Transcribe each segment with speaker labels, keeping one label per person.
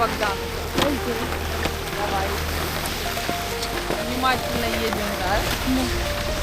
Speaker 1: Богдану. Давай. Внимательно едем, да?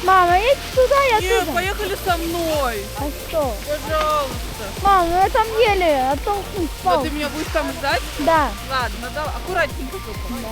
Speaker 2: Мама, едь туда, я
Speaker 1: Нет,
Speaker 2: туда.
Speaker 1: поехали со мной.
Speaker 2: А что?
Speaker 1: Пожалуйста.
Speaker 2: Мам, ну я там еле оттолкнуть
Speaker 1: А
Speaker 2: пал.
Speaker 1: ты меня будешь там ждать?
Speaker 2: Да.
Speaker 1: Ладно, давай, аккуратненько только.
Speaker 2: Да.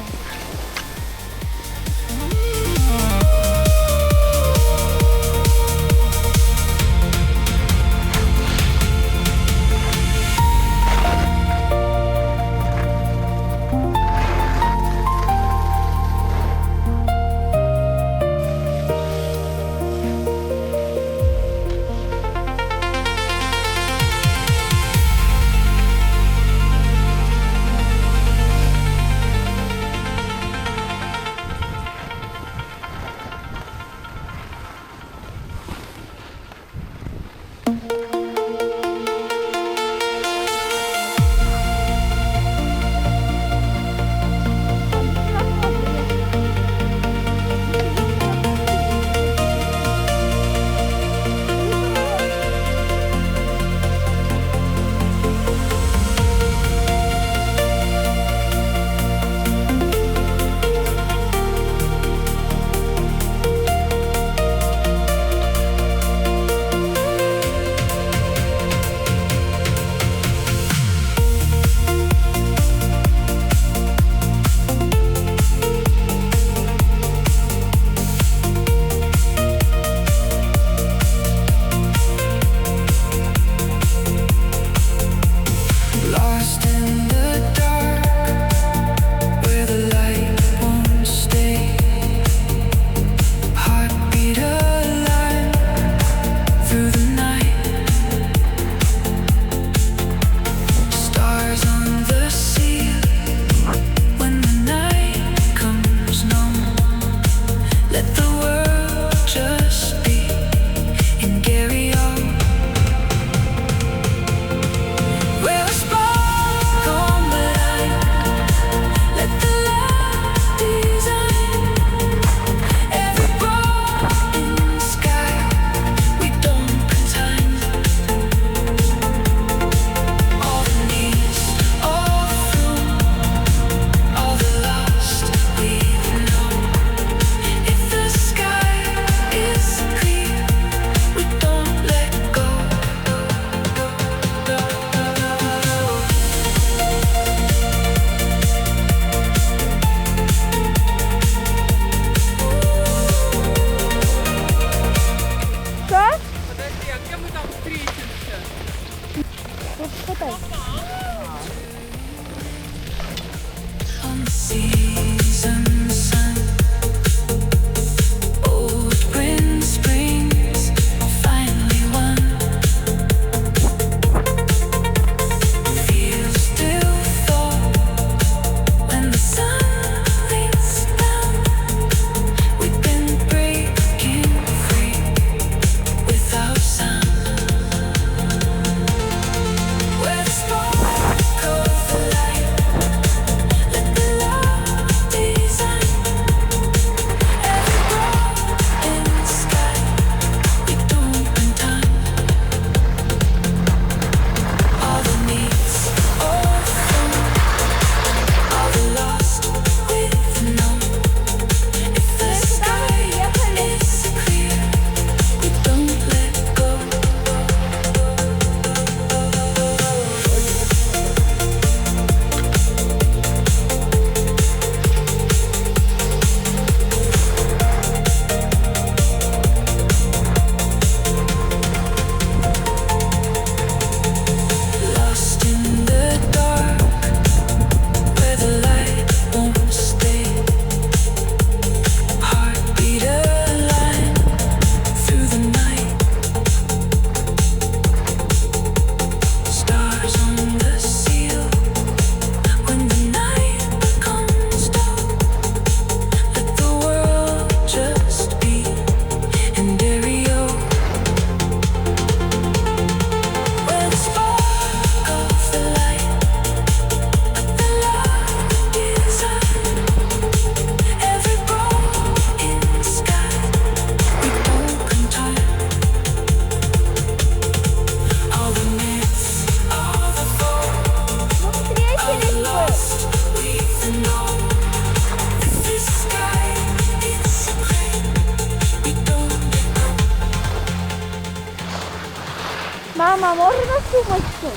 Speaker 2: Мама, можно сумочку?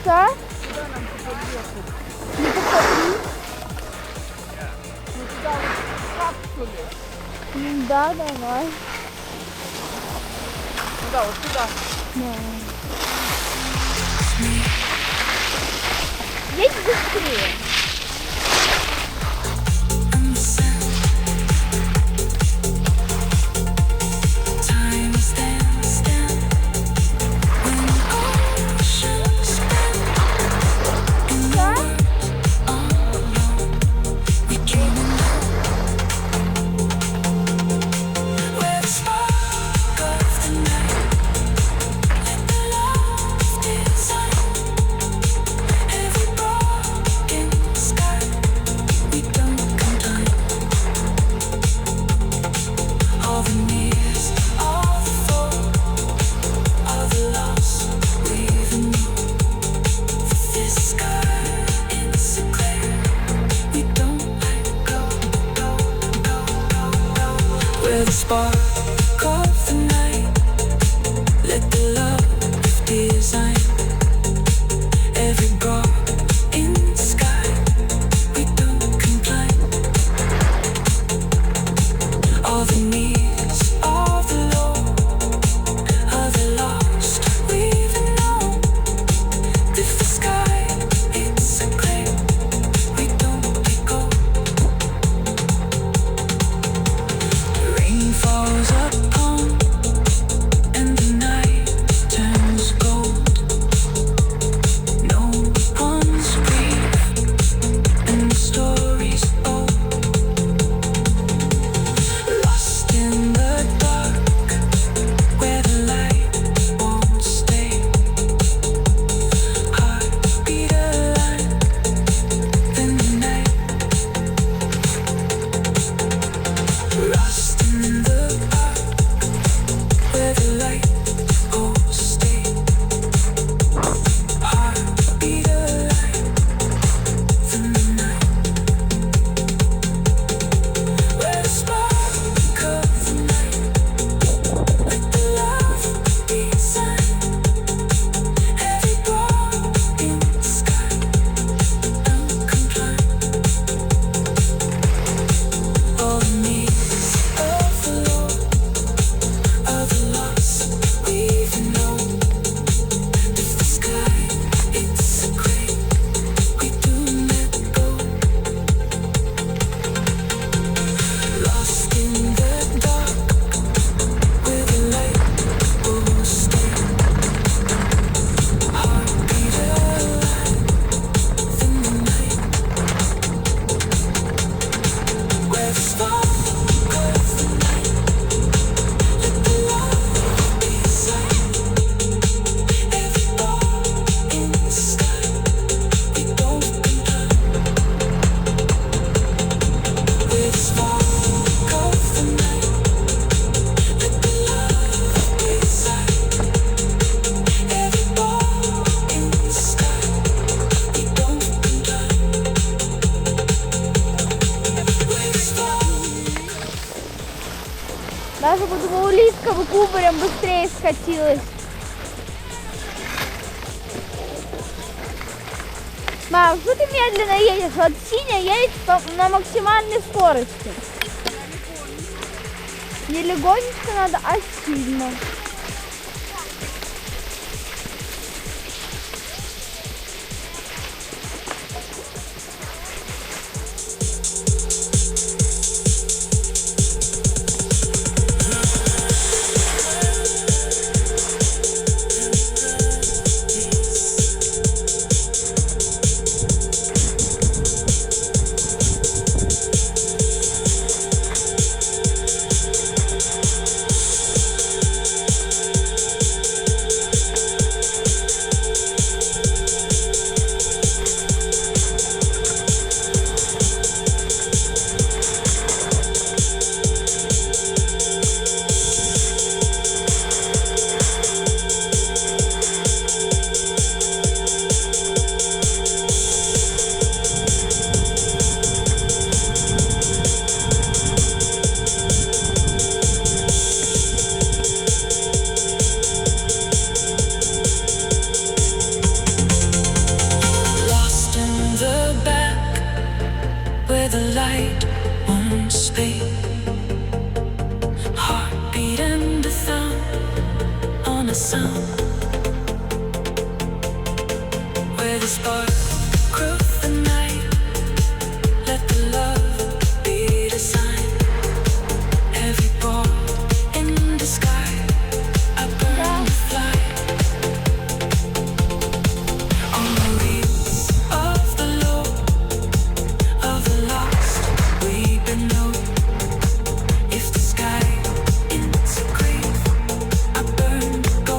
Speaker 2: Да?
Speaker 1: Куда нам теперь ехать?
Speaker 2: Не покажи.
Speaker 1: Ну туда вот в капсуле.
Speaker 2: Да, давай.
Speaker 1: Куда? Вот сюда.
Speaker 2: Да. Едь быстрее.
Speaker 3: Spark of the night, let the love design every bar in the sky. We don't comply. All the needs of the low, of the lost, we've known. If the sky it's a clear, we don't let go. Rain falls upon, and the night turns gold. No one's grief, and the story's old. Lost in the dark, where the light won't stay. Heartbeat alive in the night. Lost in the dark, where the light won't stay. Heartbeat alive in the night. Where the spark of the night, let the love design every bar in the sky. Don't comply. All the needs of the low, of the lost, we've known. If the sky it's a gray, we do let go. Lost in the dark, where the light will stay. Heartbeat alive in the night. Where the spark of the night, let the love design every bar in the sky. We don't comply. Where the spark of the night, let the love design every bar in the sky. We don't comply. Where the spark.
Speaker 2: Даже подумала, улитка бы кубарем быстрее скатилась. Мам, что ты медленно едешь? Вот синяя едет на максимальной скорости. Не легонечко надо, а сильно.
Speaker 3: great won't speak. Heartbeat and a thumb on a sound where the spark across the night. Let the love be the sign. Every ball in the sky, I burn to fly. On the wheels of the low, of the lost, we've been low. If the sky is a grave, I burn to go.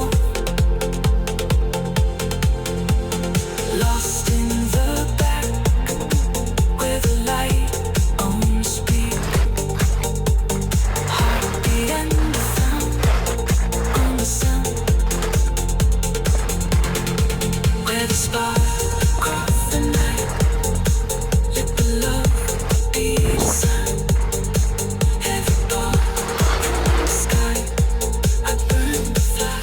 Speaker 3: Lost in the back, where the light owns speed. Heartbeat and the sound on the sound, where the spark across the night. Let the love be the sign. Every ball in the sky, I burn to fly.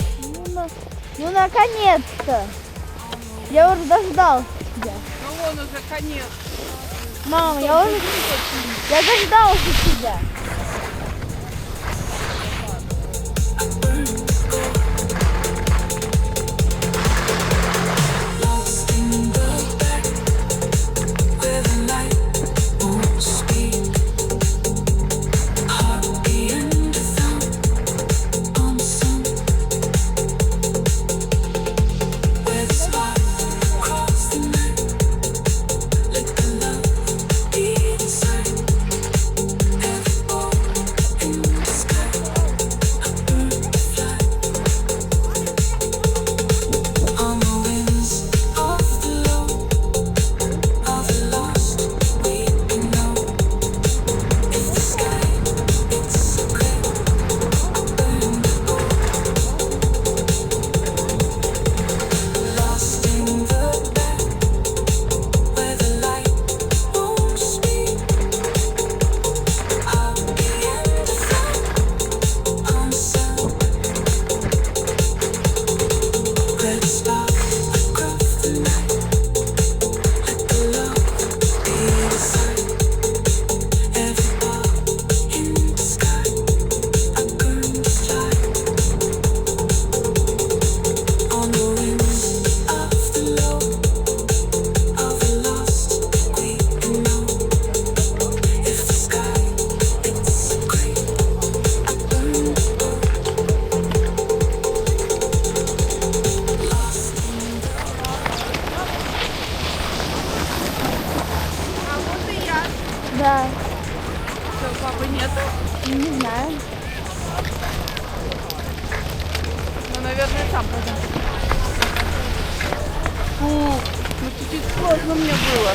Speaker 2: Ну, наконец-то. Я уже дождался тебя.
Speaker 1: Ну вон уже конец.
Speaker 2: Мама, я дождался тебя.
Speaker 3: Lost in the back, where the light won't speak. Heartbeat and the sound on the sound, where the spark across the night. Let the love be the sign. Every ball in the sky, I burn to fly. On the winds of the low, of the lost, we can know. If the sky it's so clear, I burn to go. Lost in the back, where the light won't speak. Heartbeat and the sound on the sound, where the spark across the night. Let the love be the sign. Every ball in the sky, I burn to fly. On the winds of the low, of the lost, we can know. If the sky it's so great, I burn to go. Lost in
Speaker 1: А вот и я.
Speaker 2: Да,
Speaker 1: Что, папы нету?
Speaker 2: не знаю.
Speaker 1: Ну, наверное, сам пойдем. Фу, ну чуть-чуть сложно мне было.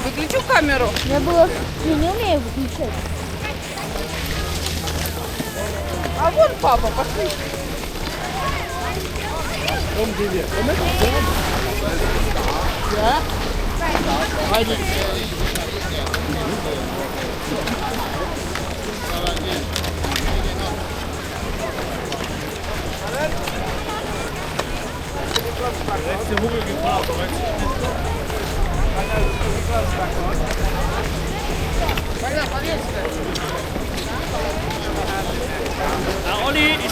Speaker 1: Выключу камеру.
Speaker 2: Я не умею выключать.
Speaker 1: А вон папа, пошли.
Speaker 4: Na Olli, ich